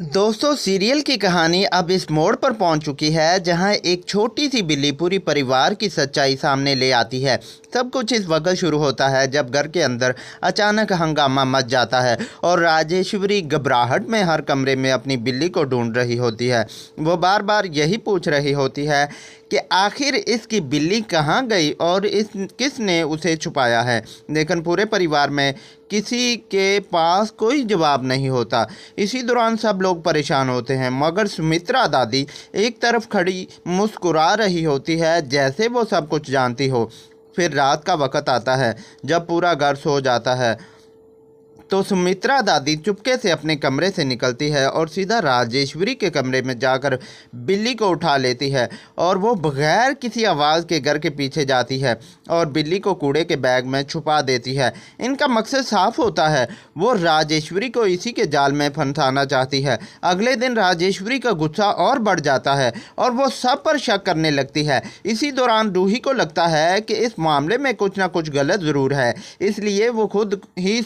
दोस्तों, सीरियल की कहानी अब इस मोड़ पर पहुंच चुकी है जहां एक छोटी सी बिल्ली पूरी परिवार की सच्चाई सामने ले आती है। सब कुछ इस वक्त शुरू होता है जब घर के अंदर अचानक हंगामा मच जाता है और राजेश्वरी घबराहट में हर कमरे में अपनी बिल्ली को ढूंढ रही होती है। वो बार बार यही पूछ रही होती है कि आखिर इसकी बिल्ली कहाँ गई और किसने उसे छुपाया है। लेकिन पूरे परिवार में किसी के पास कोई जवाब नहीं होता। इसी दौरान सब लोग परेशान होते हैं, मगर सुमित्रा दादी एक तरफ खड़ी मुस्कुरा रही होती है जैसे वो सब कुछ जानती हो। फिर रात का वक़्त आता है जब पूरा घर सो जाता है तो सुमित्रा दादी चुपके से अपने कमरे से निकलती है और सीधा राजेश्वरी के कमरे में जाकर बिल्ली को उठा लेती है और वो बगैर किसी आवाज़ के घर के पीछे जाती है और बिल्ली को कूड़े के बैग में छुपा देती है। इनका मकसद साफ होता है, वो राजेश्वरी को इसी के जाल में फंसाना चाहती है। अगले दिन राजेश्वरी का गुस्सा और बढ़ जाता है और वो सब पर शक करने लगती है। इसी दौरान रूही को लगता है कि इस मामले में कुछ ना कुछ गलत ज़रूर है, इसलिए वो खुद ही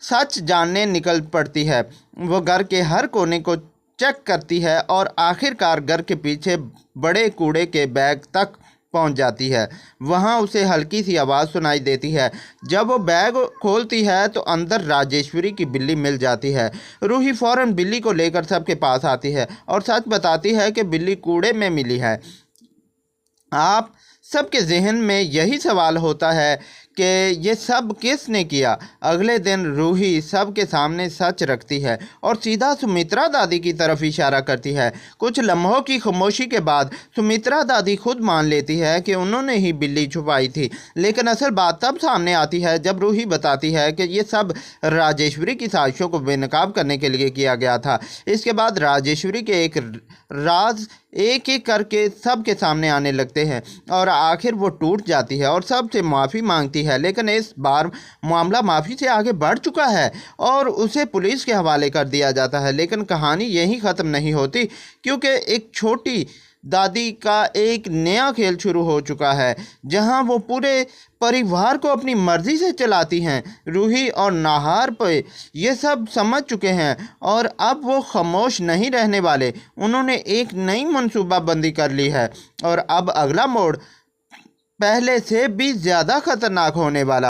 सच जानने निकल पड़ती है। वो घर के हर कोने को चेक करती है और आखिरकार घर के पीछे बड़े कूड़े के बैग तक पहुंच जाती है। वहां उसे हल्की सी आवाज़ सुनाई देती है। जब वो बैग खोलती है तो अंदर राजेश्वरी की बिल्ली मिल जाती है। रूही फ़ौरन बिल्ली को लेकर सबके पास आती है और सच बताती है कि बिल्ली कूड़े में मिली है। आप सबके जहन में यही सवाल होता है कि ये सब किसने किया। अगले दिन रूही सबके सामने सच रखती है और सीधा सुमित्रा दादी की तरफ इशारा करती है। कुछ लम्हों की खामोशी के बाद सुमित्रा दादी खुद मान लेती है कि उन्होंने ही बिल्ली छुपाई थी। लेकिन असल बात तब सामने आती है जब रूही बताती है कि ये सब राजेश्वरी की साजिशों को बेनकाब करने के लिए किया गया था। इसके बाद राजेश्वरी के एक राज एक एक करके सबके सामने आने लगते हैं और आखिर वो टूट जाती है और सबसे माफ़ी मांगती है। लेकिन इस बार मामला माफ़ी से आगे बढ़ चुका है और उसे पुलिस के हवाले कर दिया जाता है। लेकिन कहानी यहीं ख़त्म नहीं होती, क्योंकि एक छोटी दादी का एक नया खेल शुरू हो चुका है जहां वो पूरे परिवार को अपनी मर्ज़ी से चलाती हैं। रूही और नाहार पे ये सब समझ चुके हैं और अब वो खामोश नहीं रहने वाले। उन्होंने एक नई मनसूबाबंदी कर ली है और अब अगला मोड़ पहले से भी ज़्यादा खतरनाक होने वाला।